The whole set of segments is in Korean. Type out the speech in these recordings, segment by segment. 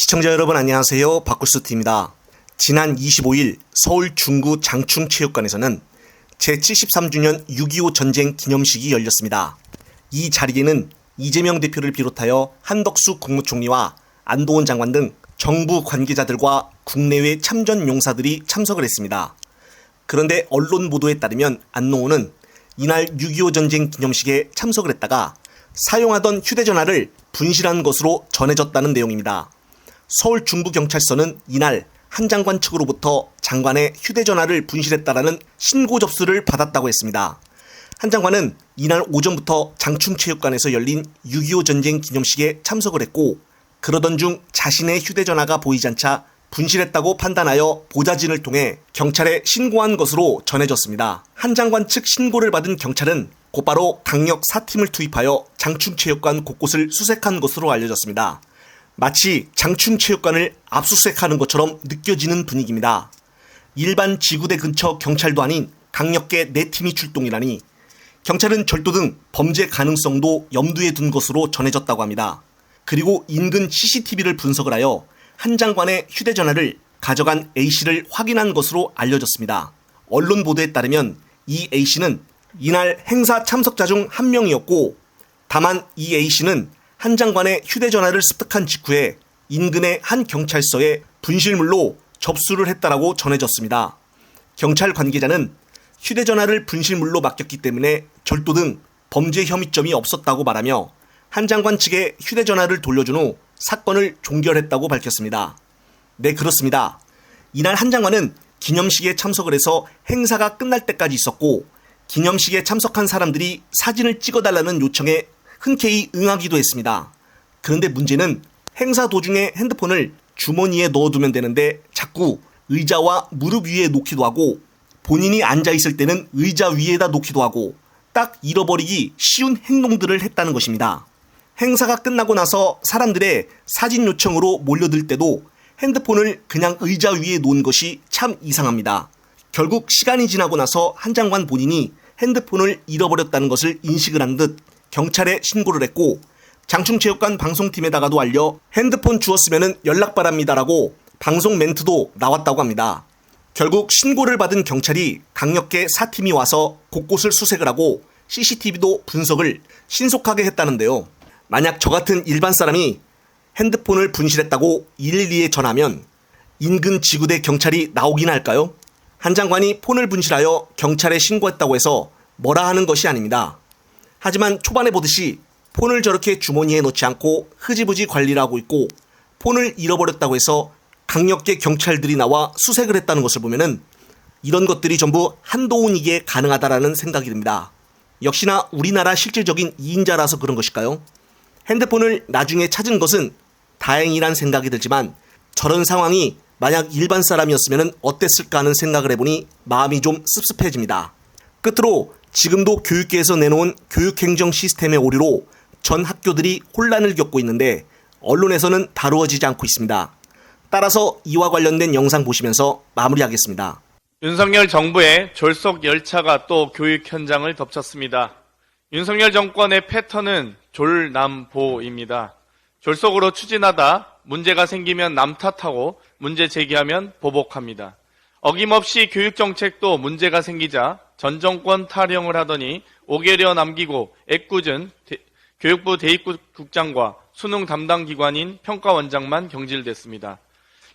시청자 여러분 안녕하세요. 박구스TV입니다. 지난 25일 서울 중구 장충체육관에서는 제73주년 6.25 전쟁 기념식이 열렸습니다. 이 자리에는 이재명 대표를 비롯하여 한덕수 국무총리와 안도원 장관 등 정부 관계자들과 국내외 참전 용사들이 참석을 했습니다. 그런데 언론 보도에 따르면 안노원은 이날 6.25 전쟁 기념식에 참석을 했다가 사용하던 휴대전화를 분실한 것으로 전해졌다는 내용입니다. 서울 중부경찰서는 이날 한 장관 측으로부터 장관의 휴대전화를 분실했다라는 신고 접수를 받았다고 했습니다. 한 장관은 이날 오전부터 장충체육관에서 열린 6.25 전쟁 기념식에 참석을 했고 그러던 중 자신의 휴대전화가 보이지 않자 분실했다고 판단하여 보좌진을 통해 경찰에 신고한 것으로 전해졌습니다. 한 장관 측 신고를 받은 경찰은 곧바로 강력 4팀을 투입하여 장충체육관 곳곳을 수색한 것으로 알려졌습니다. 마치 장충체육관을 압수수색하는 것처럼 느껴지는 분위기입니다. 일반 지구대 근처 경찰도 아닌 강력계 4팀이 출동이라니 경찰은 절도 등 범죄 가능성도 염두에 둔 것으로 전해졌다고 합니다. 그리고 인근 CCTV를 분석을 하여 한 장관의 휴대전화를 가져간 A씨를 확인한 것으로 알려졌습니다. 언론 보도에 따르면 이 A씨는 이날 행사 참석자 중 한 명이었고 다만 이 A씨는 한 장관의 휴대전화를 습득한 직후에 인근의 한 경찰서에 분실물로 접수를 했다라고 전해졌습니다. 경찰 관계자는 휴대전화를 분실물로 맡겼기 때문에 절도 등 범죄 혐의점이 없었다고 말하며 한 장관 측에 휴대전화를 돌려준 후 사건을 종결했다고 밝혔습니다. 네, 그렇습니다. 이날 한 장관은 기념식에 참석을 해서 행사가 끝날 때까지 있었고 기념식에 참석한 사람들이 사진을 찍어달라는 요청에 흔쾌히 응하기도 했습니다. 그런데 문제는 행사 도중에 핸드폰을 주머니에 넣어두면 되는데 자꾸 의자와 무릎 위에 놓기도 하고 본인이 앉아있을 때는 의자 위에다 놓기도 하고 딱 잃어버리기 쉬운 행동들을 했다는 것입니다. 행사가 끝나고 나서 사람들의 사진 요청으로 몰려들 때도 핸드폰을 그냥 의자 위에 놓은 것이 참 이상합니다. 결국 시간이 지나고 나서 한 장관 본인이 핸드폰을 잃어버렸다는 것을 인식을 한 듯 경찰에 신고를 했고 장충체육관 방송팀에다가도 알려 핸드폰 주웠으면 연락 바랍니다라고 방송 멘트도 나왔다고 합니다. 결국 신고를 받은 경찰이 강력계 4팀이 와서 곳곳을 수색을 하고 CCTV도 분석을 신속하게 했다는데요. 만약 저 같은 일반 사람이 핸드폰을 분실했다고 112에 전하면 인근 지구대 경찰이 나오긴 할까요? 한 장관이 폰을 분실하여 경찰에 신고했다고 해서 뭐라 하는 것이 아닙니다. 하지만 초반에 보듯이 폰을 저렇게 주머니에 넣지 않고 흐지부지 관리를 하고 있고 폰을 잃어버렸다고 해서 강력계 경찰들이 나와 수색을 했다는 것을 보면은 이런 것들이 전부 한도훈이기에 가능하다라는 생각이 듭니다. 역시나 우리나라 실질적인 2인자라서 그런 것일까요? 핸드폰을 나중에 찾은 것은 다행이란 생각이 들지만 저런 상황이 만약 일반 사람이었으면 어땠을까 하는 생각을 해보니 마음이 좀 씁씁해집니다. 끝으로 지금도 교육계에서 내놓은 교육행정 시스템의 오류로 전 학교들이 혼란을 겪고 있는데 언론에서는 다루어지지 않고 있습니다. 따라서 이와 관련된 영상 보시면서 마무리하겠습니다. 윤석열 정부의 졸속 열차가 또 교육 현장을 덮쳤습니다. 윤석열 정권의 패턴은 졸남보입니다. 졸속으로 추진하다 문제가 생기면 남 탓하고 문제 제기하면 보복합니다. 어김없이 교육정책도 문제가 생기자 전 정권 타령을 하더니 오개려 남기고 애꿎은 교육부 대입국장과 수능 담당 기관인 평가원장만 경질됐습니다.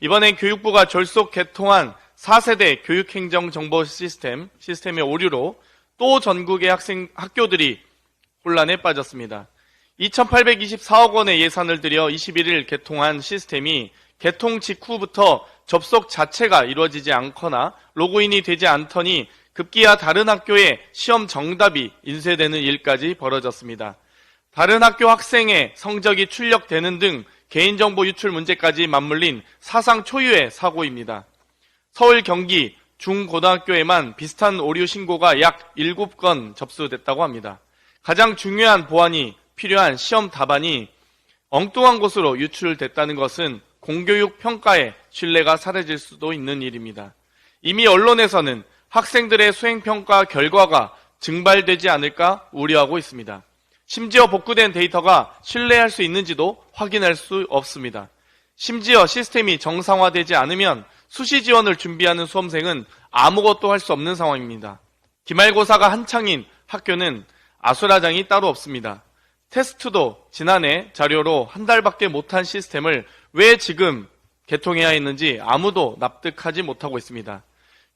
이번엔 교육부가 졸속 개통한 4세대 교육행정정보 시스템의 오류로 또 전국의 학교들이 혼란에 빠졌습니다. 2,824억 원의 예산을 들여 21일 개통한 시스템이 개통 직후부터 접속 자체가 이루어지지 않거나 로그인이 되지 않더니 급기야 다른 학교에 시험 정답이 인쇄되는 일까지 벌어졌습니다. 다른 학교 학생의 성적이 출력되는 등 개인정보 유출 문제까지 맞물린 사상 초유의 사고입니다. 서울, 경기, 중고등학교에만 비슷한 오류 신고가 약 7건 접수됐다고 합니다. 가장 중요한 보완이 필요한 시험 답안이 엉뚱한 곳으로 유출됐다는 것은 공교육 평가에 신뢰가 사라질 수도 있는 일입니다. 이미 언론에서는 학생들의 수행평가 결과가 증발되지 않을까 우려하고 있습니다. 심지어 복구된 데이터가 신뢰할 수 있는지도 확인할 수 없습니다. 심지어 시스템이 정상화되지 않으면 수시 지원을 준비하는 수험생은 아무것도 할 수 없는 상황입니다. 기말고사가 한창인 학교는 아수라장이 따로 없습니다. 테스트도 지난해 자료로 한 달밖에 못한 시스템을 왜 지금 개통해야 했는지 아무도 납득하지 못하고 있습니다.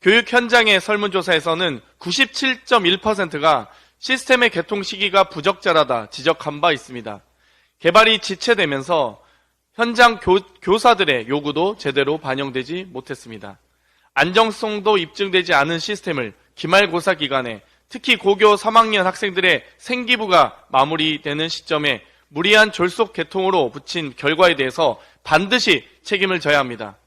교육 현장의 설문조사에서는 97.1%가 시스템의 개통 시기가 부적절하다 지적한 바 있습니다. 개발이 지체되면서 현장 교사들의 요구도 제대로 반영되지 못했습니다. 안정성도 입증되지 않은 시스템을 기말고사 기간에 특히 고교 3학년 학생들의 생기부가 마무리되는 시점에 무리한 졸속 개통으로 붙인 결과에 대해서 반드시 책임을 져야 합니다.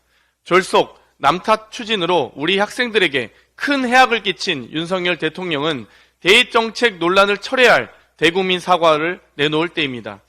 졸속, 남탓 추진으로 우리 학생들에게 큰 해악을 끼친 윤석열 대통령은 대입정책 논란을 철회할 대국민 사과를 내놓을 때입니다.